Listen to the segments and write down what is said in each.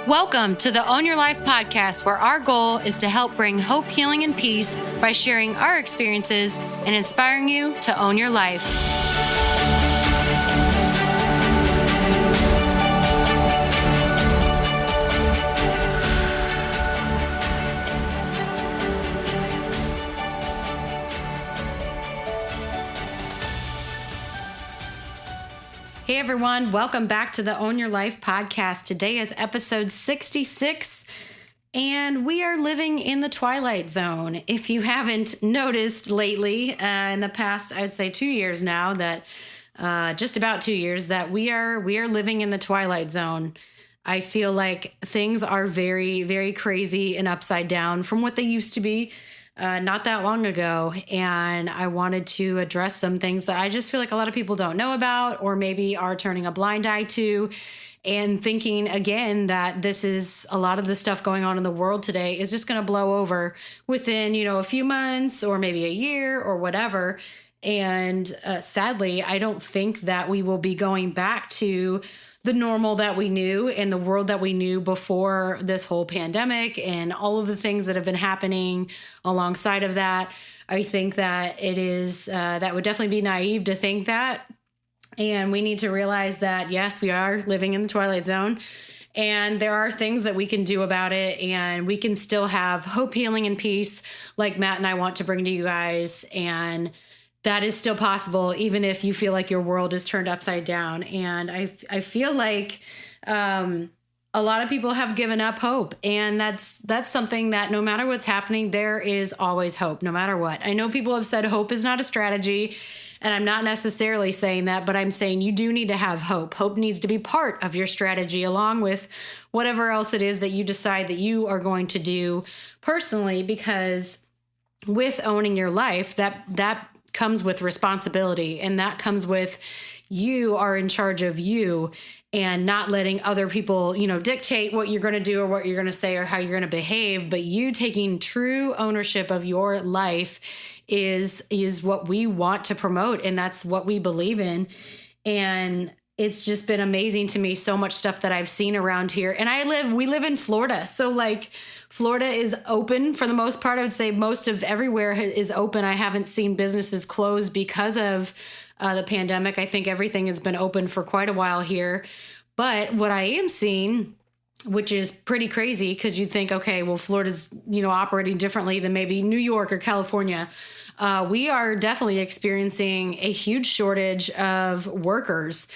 Welcome to the Own Your Life podcast, where our goal is to help bring hope, healing, and peace by sharing our experiences and inspiring you to own your life. Hey everyone, welcome back to the Own Your Life podcast. Today is episode 66, and we are living in the Twilight Zone. If you haven't noticed lately, in the past, I'd say 2 years now, that just about 2 years, that we are living in the Twilight Zone. I feel like things are very, very crazy and upside down from what they used to be. Not that long ago, and I wanted to address some things that I just feel like a lot of people don't know about, or maybe are turning a blind eye to, and thinking again that this is a lot of the stuff going on in the world today is just going to blow over within, a few months or maybe a year or whatever. And sadly, I don't think that we will be going back to the normal that we knew and the world that we knew before this whole pandemic and all of the things that have been happening alongside of that. I think that it is, that would definitely be naive to think that. And we need to realize that, yes, we are living in the Twilight Zone, and there are things that we can do about it, and we can still have hope, healing, and peace like Matt and I want to bring to you guys. And that is still possible, even if you feel like your world is turned upside down. And I feel like a lot of people have given up hope. And that's something that no matter what's happening, there is always hope, no matter what. I know people have said hope is not a strategy, and I'm not necessarily saying that, but I'm saying you do need to have hope. Hope needs to be part of your strategy, along with whatever else it is that you decide that you are going to do personally, because with owning your life, that comes with responsibility, and that comes with you are in charge of you and not letting other people, dictate what you're going to do or what you're going to say or how you're going to behave. But you taking true ownership of your life is what we want to promote, and that's what we believe in. And it's just been amazing to me, so much stuff that I've seen around here. And we live in Florida. So Florida is open for the most part. I would say most of everywhere is open. I haven't seen businesses close because of the pandemic. I think everything has been open for quite a while here. But what I am seeing, which is pretty crazy, because you think, okay, well, Florida's, operating differently than maybe New York or California. We are definitely experiencing a huge shortage of workers.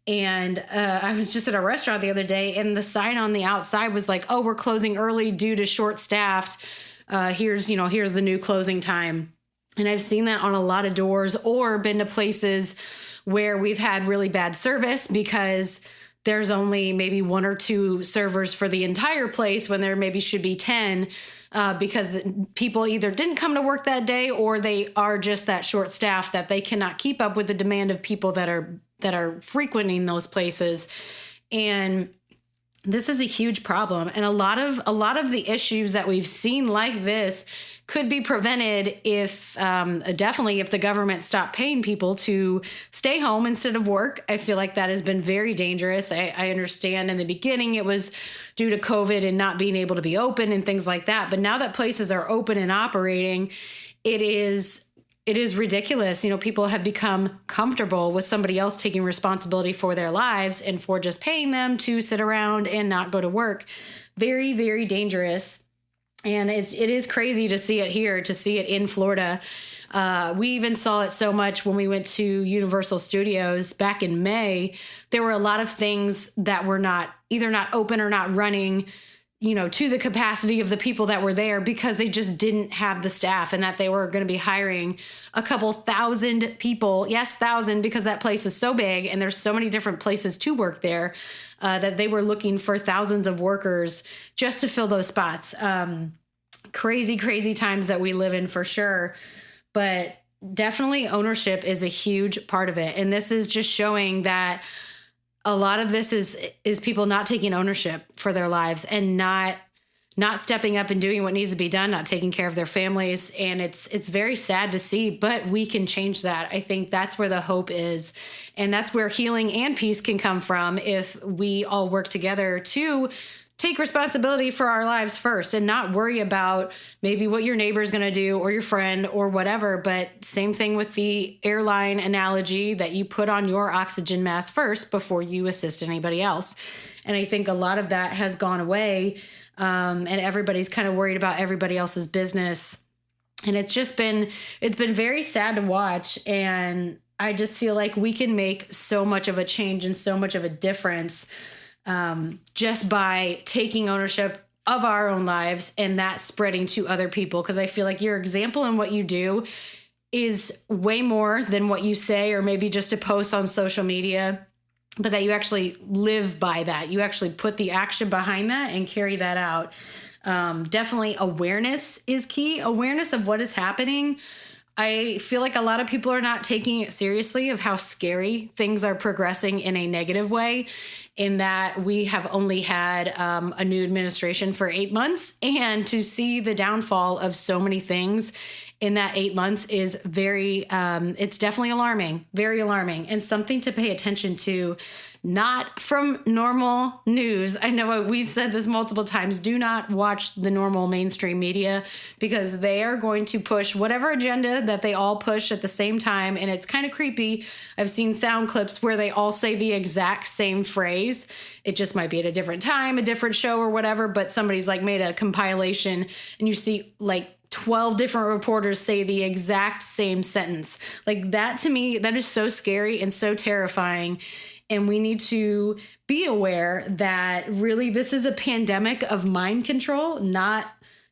And I was just at a restaurant the other day, and the sign on the outside was like, "Oh, we're closing early due to short-staffed. Here's the new closing time." And I've seen that on a lot of doors, or been to places where we've had really bad service because there's only maybe 1 or 2 servers for the entire place when there maybe should be 10, because the people either didn't come to work that day, or they are just that short-staffed that they cannot keep up with the demand of people that are frequenting those places. And this is a huge problem. And a lot of the issues that we've seen like this could be prevented if the government stopped paying people to stay home instead of work. I feel like that has been very dangerous. I understand in the beginning it was due to COVID and not being able to be open and things like that. But now that places are open and operating, it is ridiculous. People have become comfortable with somebody else taking responsibility for their lives and for just paying them to sit around and not go to work. Very, very dangerous. And it is crazy to see it here, to see it in Florida. We even saw it so much when we went to Universal Studios back in May. There were a lot of things that were either not open or not running, to the capacity of the people that were there, because they just didn't have the staff, and that they were going to be hiring a couple thousand people. Yes, 1,000, because that place is so big and there's so many different places to work there, that they were looking for thousands of workers just to fill those spots. Crazy, crazy times that we live in, for sure. But definitely ownership is a huge part of it. And this is just showing that a lot of this is people not taking ownership for their lives and not stepping up and doing what needs to be done, not taking care of their families. And it's very sad to see, but we can change that. I think that's where the hope is. And that's where healing and peace can come from if we all work together to take responsibility for our lives first and not worry about maybe what your neighbor's going to do or your friend or whatever. But same thing with the airline analogy, that you put on your oxygen mask first before you assist anybody else. And I think a lot of that has gone away, and everybody's kind of worried about everybody else's business. And it's been very sad to watch. And I just feel like we can make so much of a change and so much of a difference just by taking ownership of our own lives and that spreading to other people. Because I feel like your example and what you do is way more than what you say, or maybe just a post on social media, but that you actually live by that. You actually put the action behind that and carry that out. Definitely awareness is key. Awareness of what is happening. I feel like a lot of people are not taking it seriously of how scary things are progressing in a negative way, in that we have only had a new administration for 8 months, and to see the downfall of so many things in that 8 months is it's definitely alarming, very alarming, and something to pay attention to, not from normal news. I know we've said this multiple times. Do not watch the normal mainstream media, because they are going to push whatever agenda that they all push at the same time. And it's kind of creepy. I've seen sound clips where they all say the exact same phrase. It just might be at a different time, a different show or whatever, but somebody's like made a compilation and you see like 12 different reporters say the exact same sentence. Like that, to me, that is so scary and so terrifying. And we need to be aware that really this is a pandemic of mind control, not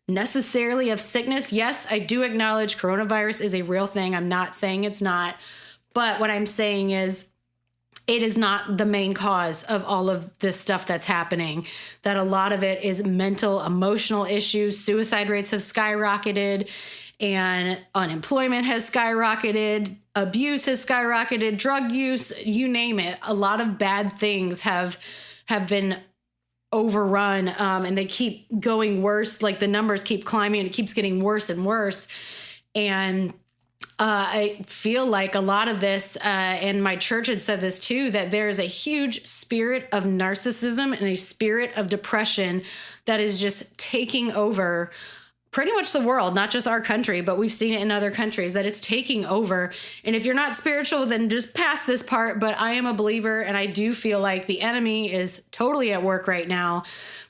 necessarily of sickness. Yes, I do acknowledge coronavirus is a real thing. I'm not saying it's not. But what I'm saying is it is not the main cause of all of this stuff that's happening, that a lot of it is mental, emotional issues. Suicide rates have skyrocketed, and unemployment has skyrocketed. Abuse has skyrocketed, drug use, you name it. A lot of bad things have been overrun, and they keep going worse. Like the numbers keep climbing and it keeps getting worse and worse. And I feel like a lot of this, and my church had said this too, that there is a huge spirit of narcissism and a spirit of depression that is just taking over pretty much the world, not just our country, but we've seen it in other countries, that it's taking over. And if you're not spiritual, then just pass this part. But I am a believer, and I do feel like the enemy is totally at work right now.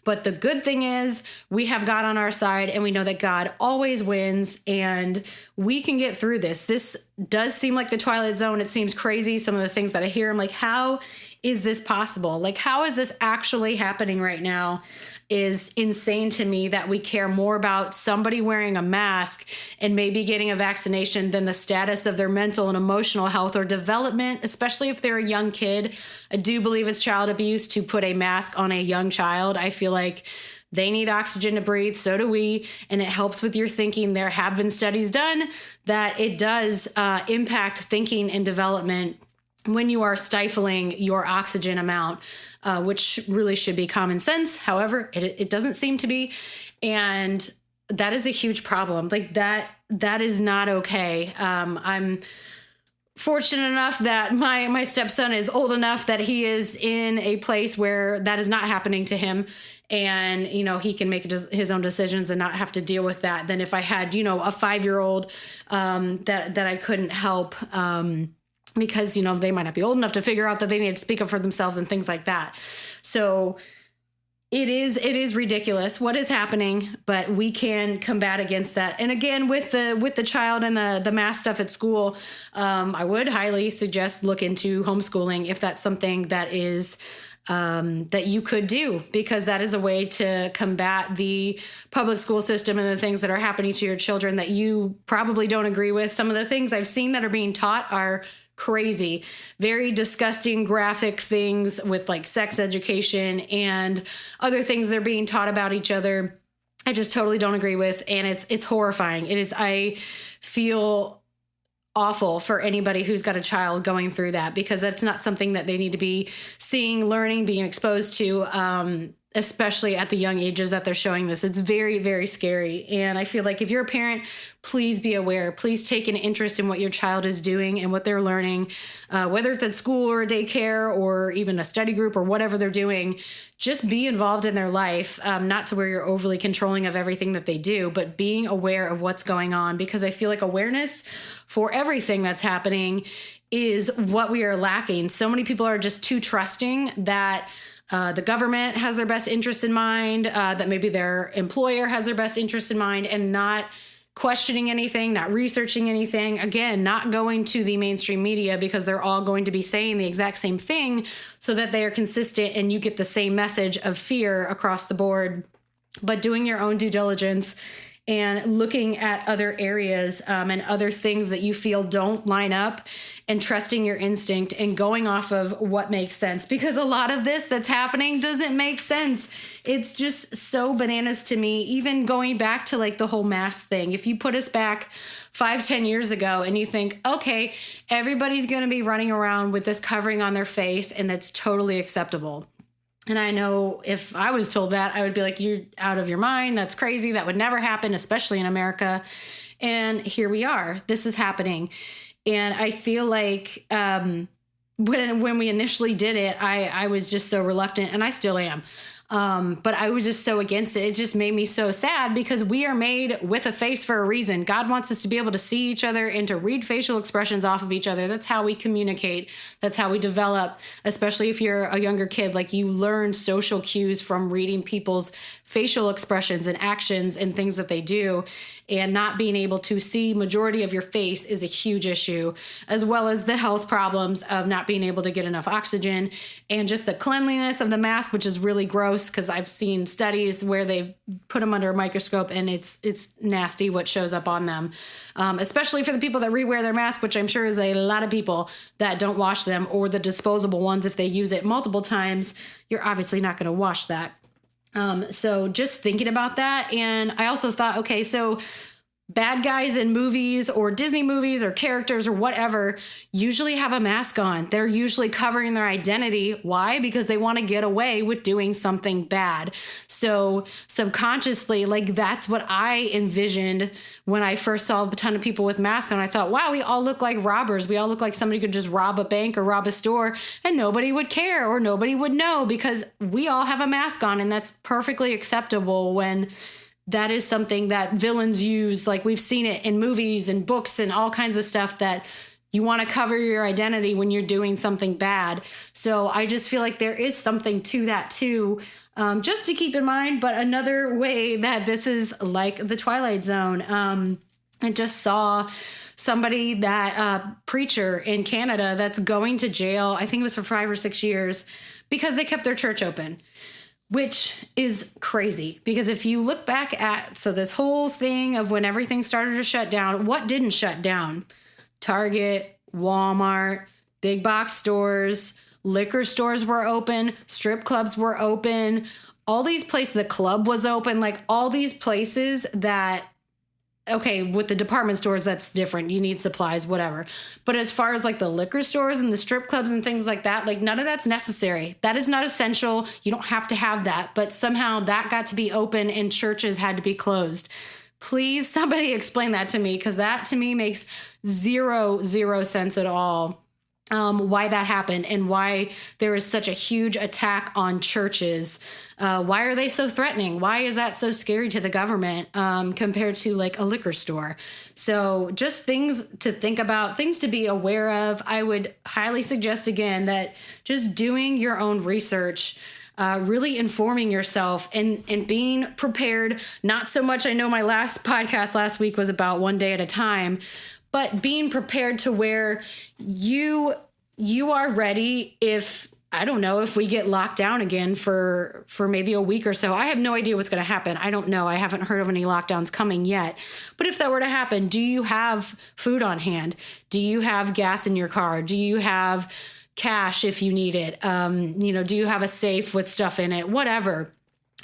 But the good thing is we have God on our side, and we know that God always wins, and we can get through this. This does seem like the Twilight Zone. It seems crazy. Some of the things that I hear, I'm like, how is this possible? Like, how is this actually happening right now? Is insane to me, that we care more about somebody wearing a mask and maybe getting a vaccination than the status of their mental and emotional health or development, especially if they're a young kid. I do believe it's child abuse to put a mask on a young child. I feel like they need oxygen to breathe. So do we. And it helps with your thinking. There have been studies done that it does impact thinking and development when you are stifling your oxygen amount, which really should be common sense. However, it doesn't seem to be. And that is a huge problem. Like that is not okay. I'm fortunate enough that my stepson is old enough that he is in a place where that is not happening to him. And, he can make his own decisions and not have to deal with that than if I had, a 5-year-old that I couldn't help, because, they might not be old enough to figure out that they need to speak up for themselves and things like that. So it is ridiculous what is happening, but we can combat against that. And again, with the child and the math stuff at school, I would highly suggest look into homeschooling if that's something that is that you could do, because that is a way to combat the public school system and the things that are happening to your children that you probably don't agree with. Some of the things I've seen that are being taught are crazy, very disgusting, graphic things with like sex education and other things they're being taught about each other. I just totally don't agree with. And it's horrifying. I feel awful for anybody who's got a child going through that, because that's not something that they need to be seeing, learning, being exposed to. especially at the young ages that they're showing this. It's very, very scary. And I feel like if you're a parent, please be aware. Please take an interest in what your child is doing and what they're learning, whether it's at school or a daycare or even a study group or whatever they're doing. Just be involved in their life, not to where you're overly controlling of everything that they do, but being aware of what's going on, because I feel like awareness for everything that's happening is what we are lacking. So many people are just too trusting that the government has their best interest in mind, that maybe their employer has their best interest in mind, and not questioning anything, not researching anything. Again, not going to the mainstream media because they're all going to be saying the exact same thing so that they are consistent and you get the same message of fear across the board. But doing your own due diligence and looking at other areas and other things that you feel don't line up, and trusting your instinct and going off of what makes sense, because a lot of this that's happening doesn't make sense. It's just so bananas to me. Even going back to like the whole mask thing, if you put us back 5-10 years ago and you think, okay, everybody's going to be running around with this covering on their face and that's totally acceptable. And I know if I was told that, I would be like, you're out of your mind. That's crazy. That would never happen, especially in America. And here we are. This is happening. And I feel like when we initially did it, I was just so reluctant, and I still am. But I was just so against it. It just made me so sad, because we are made with a face for a reason. God wants us to be able to see each other and to read facial expressions off of each other. That's how we communicate. That's how we develop, especially if you're a younger kid. Like, you learn social cues from reading people's facial expressions and actions and things that they do. And not being able to see majority of your face is a huge issue, as well as the health problems of not being able to get enough oxygen, and just the cleanliness of the mask, which is really gross, because I've seen studies where they put them under a microscope and it's nasty what shows up on them, especially for the people that rewear their mask, which I'm sure is a lot of people that don't wash them, or the disposable ones. If they use it multiple times, you're obviously not going to wash that. So just thinking about that. And I also thought, okay, so bad guys in movies or Disney movies or characters or whatever usually have a mask on. They're usually covering their identity. Why? Because they want to get away with doing something bad. So subconsciously, like, that's what I envisioned when I first saw a ton of people with masks on. I thought, wow, we all look like robbers. We all look like somebody could just rob a bank or rob a store and nobody would care or nobody would know, because we all have a mask on, and that's perfectly acceptable when that is something that villains use. Like, we've seen it in movies and books and all kinds of stuff, that you want to cover your identity when you're doing something bad. So I just feel like there is something to that too, just to keep in mind. But another way that this is like the Twilight Zone, I just saw somebody preacher in Canada that's going to jail. I think it was for 5 or 6 years because they kept their church open. Which is crazy, because if you look back at, so this whole thing of when everything started to shut down, what didn't shut down? Target, Walmart, big box stores, liquor stores were open, strip clubs were open, all these places, the club was open, like all these places that, okay, with the department stores, that's different. You need supplies, whatever. But as far as like the liquor stores and the strip clubs and things like that, like none of that's necessary. That is not essential. You don't have to have that. But somehow that got to be open and churches had to be closed. Please, somebody explain that to me, because that to me makes zero sense at all. Why that happened and why there is such a huge attack on churches. Why are they so threatening? Why is that so scary to the government compared to like a liquor store? So just things to think about, things to be aware of. I would highly suggest, again, that just doing your own research, really informing yourself and being prepared. Not so much, I know my last podcast last week was about one day at a time, but being prepared to where you are ready if, I don't know, if we get locked down again for maybe a week or so. I have no idea what's going to happen. I don't know. I haven't heard of any lockdowns coming yet. But if that were to happen, do you have food on hand? Do you have gas in your car? Do you have cash if you need it? Do you have a safe with stuff in it? Whatever.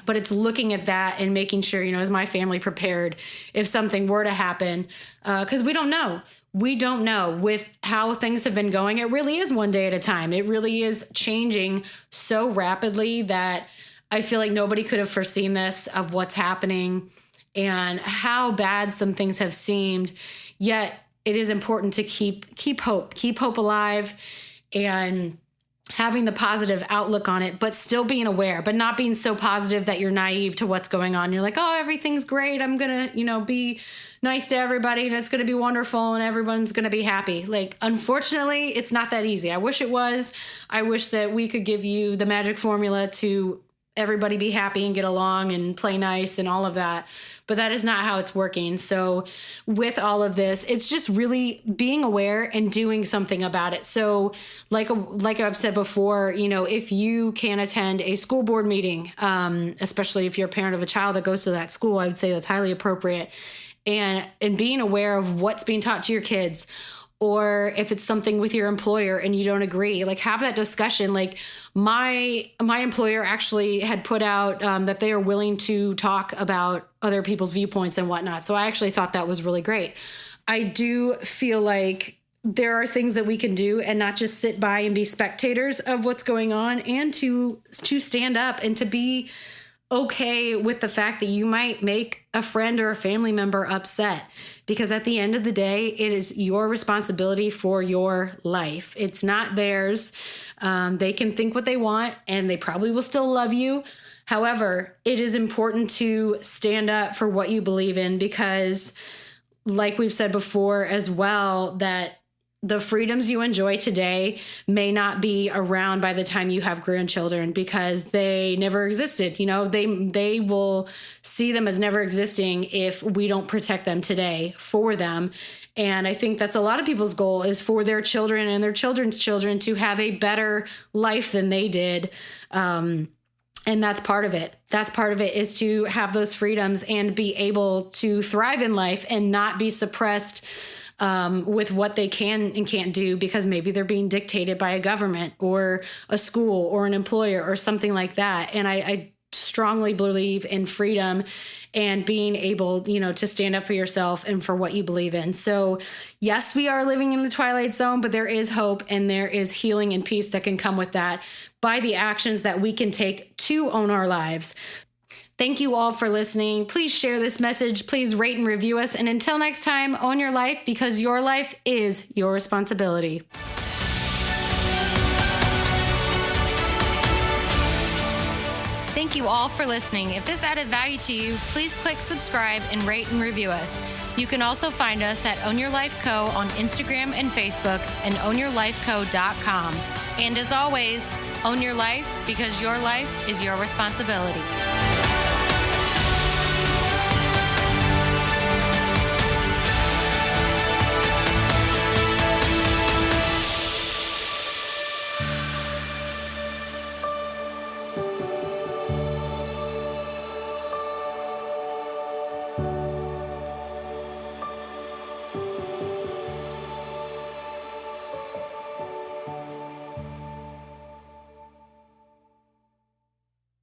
But it's looking at that and making sure, is my family prepared if something were to happen? Because we don't know. We don't know with how things have been going. It really is one day at a time. It really is changing so rapidly that I feel like nobody could have foreseen this, of what's happening and how bad some things have seemed. Yet it is important to keep hope alive, and having the positive outlook on it, but still being aware, but not being so positive that you're naive to what's going on. You're like, oh, everything's great. I'm going to, be nice to everybody, and it's going to be wonderful, and everyone's going to be happy. Like, unfortunately, it's not that easy. I wish it was. I wish that we could give you the magic formula to everybody be happy and get along and play nice and all of that. But that is not how it's working. So with all of this, it's just really being aware and doing something about it. So like I've said before, if you can attend a school board meeting, especially if you're a parent of a child that goes to that school, I would say that's highly appropriate. And being aware of what's being taught to your kids, or if it's something with your employer and you don't agree, like, have that discussion. Like, my employer actually had put out that they are willing to talk about other people's viewpoints and whatnot. So I actually thought that was really great. I do feel like there are things that we can do and not just sit by and be spectators of what's going on, and to stand up and to be okay with the fact that you might make a friend or a family member upset, because at the end of the day, it is your responsibility for your life. It's not theirs. They can think what they want, and they probably will still love you. However, it is important to stand up for what you believe in, because like we've said before as well, that the freedoms you enjoy today may not be around by the time you have grandchildren, because they never existed. They will see them as never existing if we don't protect them today for them. And I think that's a lot of people's goal, is for their children and their children's children to have a better life than they did. And that's part of it. That's part of it, is to have those freedoms and be able to thrive in life and not be suppressed with what they can and can't do, because maybe they're being dictated by a government or a school or an employer or something like that. And I strongly believe in freedom and being able, to stand up for yourself and for what you believe in. So yes, we are living in the Twilight Zone, but there is hope, and there is healing and peace that can come with that by the actions that we can take to own our lives. Thank you all for listening. Please share this message. Please rate and review us. And until next time, own your life, because your life is your responsibility. Thank you all for listening. If this added value to you, please click subscribe and rate and review us. You can also find us at Own Your Life Co. on Instagram and Facebook, and ownyourlifeco.com. And as always, own your life, because your life is your responsibility.